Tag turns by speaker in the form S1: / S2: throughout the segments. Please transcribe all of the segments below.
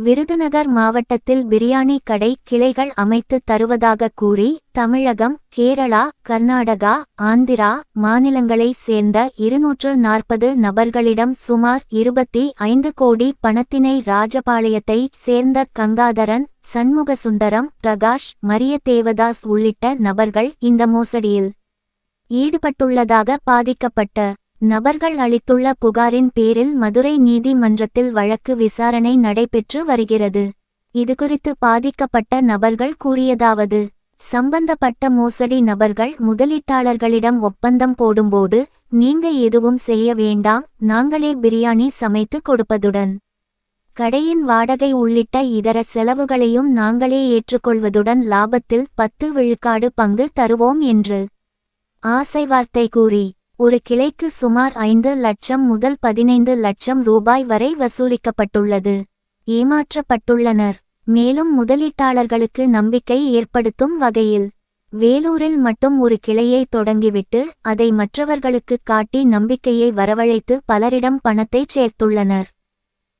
S1: விருதுநகர் மாவட்டத்தில் பிரியாணி கடை கிளைகள் அமைத்து தருவதாக கூறி தமிழகம், கேரளா, கர்நாடகா, ஆந்திரா மாநிலங்களை சேர்ந்த 240 நபர்களிடம் சுமார் 25 கோடி பணத்தினை ராஜபாளையத்தை சேர்ந்த கங்காதரன், சண்முகசுந்தரம், பிரகாஷ், மரிய தேவதாஸ் உள்ளிட்ட நபர்கள் இந்த மோசடியில் ஈடுபட்டுள்ளதாக பாதிக்கப்பட்ட நபர்கள் அளித்துள்ள புகாரின் பேரில் மதுரை நீதிமன்றத்தில் வழக்கு விசாரணை நடைபெற்று வருகிறது. இதுகுறித்து பாதிக்கப்பட்ட நபர்கள் கூறியதாவது: சம்பந்தப்பட்ட மோசடி நபர்கள் முதலீட்டாளர்களிடம் ஒப்பந்தம் போடும்போது, நீங்க எதுவும் செய்ய வேண்டாம், நாங்களே பிரியாணி சமைத்து கொடுப்பதுடன் கடையின் வாடகை உள்ளிட்ட இதர செலவுகளையும் நாங்களே ஏற்றுக்கொள்வதுடன் லாபத்தில் 10 விழுக்காடு பங்கு தருவோம் என்று ஆசை வார்த்தை கூறி ஒரு கிளைக்கு சுமார் 5 லட்சம் முதல் 15 லட்சம் ரூபாய் வரை வசூலிக்கப்பட்டுள்ளது. ஏமாற்றப்பட்டுள்ளனர். மேலும் முதலீட்டாளர்களுக்கு நம்பிக்கை ஏற்படுத்தும் வகையில் வேலூரில் மட்டும் ஒரு கிளையை தொடங்கிவிட்டு அதை மற்றவர்களுக்கு காட்டி நம்பிக்கையை வரவழைத்து பலரிடம் பணத்தை சேர்த்துள்ளனர்.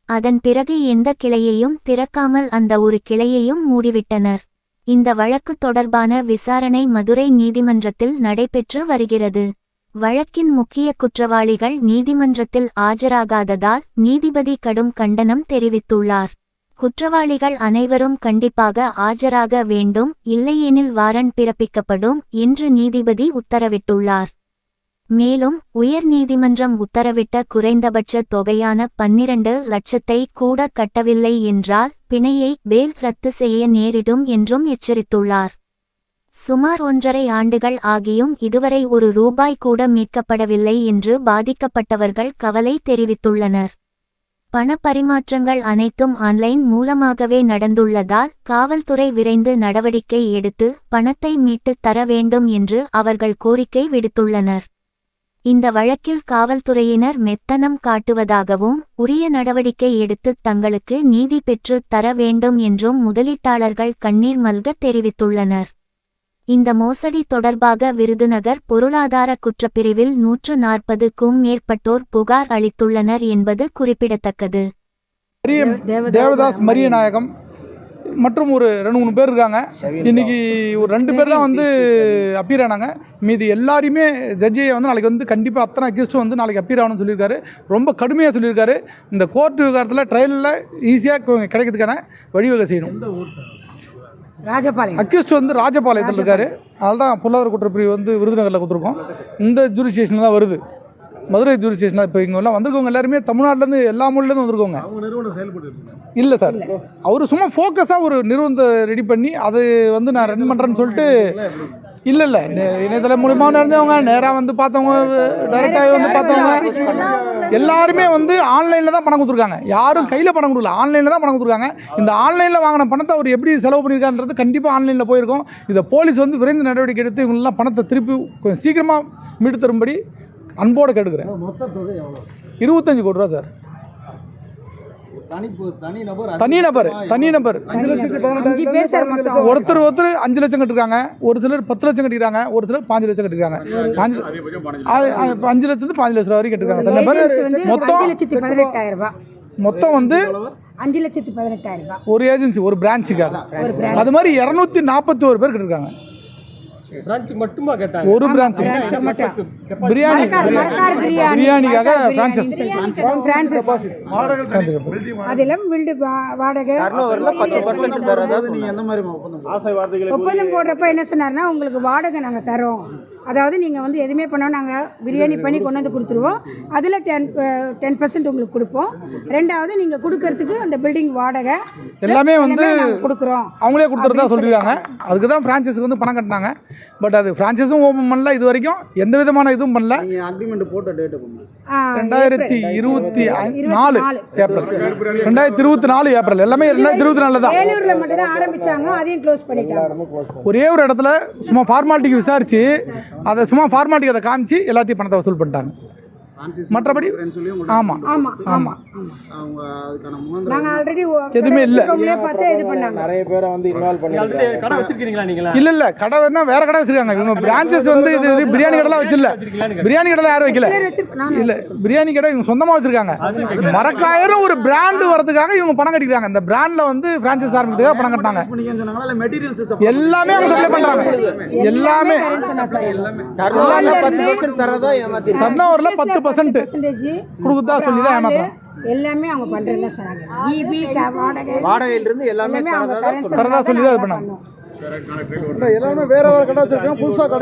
S1: அதன் பிறகு எந்த கிளையையும் திறக்காமல் அந்த ஒரு கிளையையும் மூடிவிட்டனர். இந்த வழக்கு தொடர்பான விசாரணை மதுரை நீதிமன்றத்தில் நடைபெற்று வருகிறது. வழக்கின் முக்கிய குற்றவாளிகள் நீதிமன்றத்தில் ஆஜராகாததால் நீதிபதி கடும் கண்டனம் தெரிவித்துள்ளார். குற்றவாளிகள் அனைவரும் கண்டிப்பாக ஆஜராக வேண்டும், இல்லையெனில் வாரண்ட் பிறப்பிக்கப்படும் என்று நீதிபதி உத்தரவிட்டுள்ளார். மேலும் உயர் நீதிமன்றம் உத்தரவிட்ட குறைந்தபட்ச தொகையான 12 லட்சத்தை கூட கட்டவில்லை என்றால் பிணையை பேல் ரத்து செய்ய நேரிடும் என்றும் எச்சரித்துள்ளார். சுமார் 1.5 ஆண்டுகள் ஆகியும் இதுவரை ₹1 கூட மீட்கப்படவில்லை என்று பாதிக்கப்பட்டவர்கள் கவலை தெரிவித்துள்ளனர். பண பரிமாற்றங்கள் அனைத்தும் ஆன்லைன் மூலமாகவே நடந்துள்ளதால் காவல்துறை விரைந்து நடவடிக்கை எடுத்து பணத்தை மீட்டு தர வேண்டும் என்று அவர்கள் கோரிக்கை விடுத்துள்ளனர். இந்த வழக்கில் காவல்துறையினர் மெத்தனம் காட்டுவதாகவும் உரிய நடவடிக்கை எடுத்து தங்களுக்கு நீதி பெற்று தர வேண்டும் என்றும் முதலீட்டாளர்கள் கண்ணீர் மல்க தெரிவித்துள்ளனர். இந்த மோசடி தொடர்பாக விருதுநகர் பொருளாதார குற்றப்பிரிவில் 140க்கும் மேற்பட்டோர் புகார் அளித்துள்ளனர் என்பது குறிப்பிடத்தக்கது.
S2: தேவதாஸ், மரியநாயகம் மற்றும் ஒரு 2-3 பேர் இருக்காங்க. இன்னைக்கு ஒரு 2 பேர் தான் அப்பீர் ஆனாங்க. மீதி எல்லாருமே ஜட்ஜியை நாளைக்கு கண்டிப்பாக அத்தனை அக்யூஸ்டும் நாளைக்கு அப்பீர் ஆகணும்னு சொல்லியிருக்காரு. ரொம்ப கடுமையாக சொல்லியிருக்காரு. இந்த கோர்ட் விவகாரத்தில் ட்ரையலில் ஈஸியாக கிடைக்கிறதுக்கான வழிவகை செய்யணும். அக்யூஸ்ட் ராஜபாளையத்தில் இருக்காரு. அதனால தான் பொருளாதார குற்றப்பிரிவு விருதுநகரில் கொடுத்துருக்கோம். இந்த ஜூரிஸ்டிக்ஷனில் தான் வருது, மதுரை ஜூரிஸ்டிக்ஷனில். இப்போ இங்கே எல்லாம் வந்திருக்கவங்க எல்லாருமே தமிழ்நாட்டிலேருந்து எல்லா மொழிலேருந்து வந்திருக்கவங்க. இல்லை சார், அவர் சும்மா ஃபோக்கஸாக ஒரு நிறுவனத்தை ரெடி பண்ணி அது நான் ரன் பண்ணுறேன்னு சொல்லிட்டு இல்லை இணையதளம் மூலிமா நிறைஞ்சவங்க, நேராக பார்த்தவங்க, டைரெக்டாக பார்த்தவங்க எல்லாருமே ஆன்லைனில் தான் பணம் கொடுத்துருக்காங்க. யாரும் கையில் பணம் கொடுக்கல, ஆன்லைனில் தான் பணம் கொடுத்துருக்காங்க. இந்த ஆன்லைனில் வாங்கின பணத்தை அவர் எப்படி செலவு பண்ணியிருக்கான்றது கண்டிப்பாக ஆன்லைனில் போயிருக்கோம். இதை போலீஸ் விரைந்து நடவடிக்கை எடுத்து இவங்களெலாம் பணத்தை திருப்பி கொஞ்சம் சீக்கிரமாக மீட்டு தரும்படி அன்போடு கேட்டுக்கிறேன். 25 கோடி ரூபா சார். தனி நபர் ஒருத்தர் 5 லட்சம் கட்டிருக்காங்க, ஒரு சிலர் 10 லட்சம் கட்டிக்கிறாங்க, ஒரு சிலர் 5 லட்சம் கட்டிருக்காங்க. 5 லட்சத்து 5 லட்சம் வரைக்கும் கட்டிருக்காங்க. தனி நபர் மொத்தம் 5,18,000 ஒரு ஏஜென்சி, ஒரு பிரான்ச்சுக்காக. அது மாதிரி 241 பேர் கட்டிருக்காங்க. ஒரு பிரான்ச் பிரியாணிக்காக
S3: ஒப்பந்தம் போடுறப்ப என்ன சொன்னார்னா, உங்களுக்கு வாடகை நாங்கள் தரோம், அதாவது நீங்கள் எதுவுமே பண்ணோம், நாங்கள் பிரியாணி பண்ணி கொண்டு வந்து கொடுத்துருவோம், அதில் 10% உங்களுக்கு கொடுப்போம். ரெண்டாவது நீங்கள் கொடுக்கறதுக்கு அந்த பில்டிங் வாடகை
S2: எல்லாமே
S3: கொடுக்குறோம்,
S2: அவங்களே கொடுத்துறதா சொல்லியிருக்காங்க. அதுக்கு தான் ஃப்ரான்ச்சைஸுக்கு பணம் கட்டினாங்க. பட் அது ஃப்ரான்ச்சைஸும் ஓப்பன் பண்ணல, இது வரைக்கும் எந்த விதமான இதுவும் பண்ணல.
S4: அக்ரிமெண்ட் போட்ட டேட்
S2: 2024 ஏப்ரல் 2024 ஏப்ரல் எல்லாமே 2024 தான்.
S3: வேலூர்ல மட்டும் தான் ஆரம்பிச்சாங்க, அதையும் க்ளோஸ் பண்ணிட்டாங்க.
S2: ஒரே ஒரு இடத்துல சும்மா ஃபார்மாலிட்டிக்கு விசாரிச்சு அதை காமிச்சு எல்லாத்தையும் பணத்தை வசூல் பண்ணிட்டாங்க. மற்றபடி ஆமாம்
S3: ஆமாம் ஆமாம் நாங்கள் ஆல்ரெடி
S2: எதுவுமே இல்ல.
S3: பார்த்தே இது பண்ணாங்க.
S4: நிறைய பேரை வந்து இன்வால்வ் பண்ணி
S5: கடை வச்சிருக்கீங்களா நீங்களா?
S2: இல்லை கடை வேணா வேற கடை வச்சிருக்காங்க. இவங்க பிரான்ச்சஸ் வந்து இது பிரியாணி கடைலாம் வச்சில்ல. பிரியாணி கடை யாரும் வைக்கல. இல்லை பிரியாணி கடை இவங்க சொந்தமாக வச்சிருக்காங்க. மரக்காயரும் ஒரு பிராண்டு வரதுக்காக இவங்க பணம் கட்டிக்கிறாங்க. இந்த பிராண்டில் வந்து பிரான்ச்சஸ் ஆரம்பிக்கிறதுக்காக பணம் கட்டினாங்க. எல்லாமே அவங்க சப்ளை பண்ணுறாங்க. எல்லாமே டர்னோவரில் 10% கொடுக்குதா சொல்லி தான் ஏமாத்துறாங்க.
S3: எல்லாமே அவங்க பண்றதுல சொன்னாங்க. ஈபி
S4: வாடகையிலிருந்து எல்லாமே
S3: அவங்க
S2: தரதா சொல்லி தான் இது பண்ணாங்க.
S4: எல்லாமே வேற வேற கடை வச்சிருக்காங்க. புதுசா கடை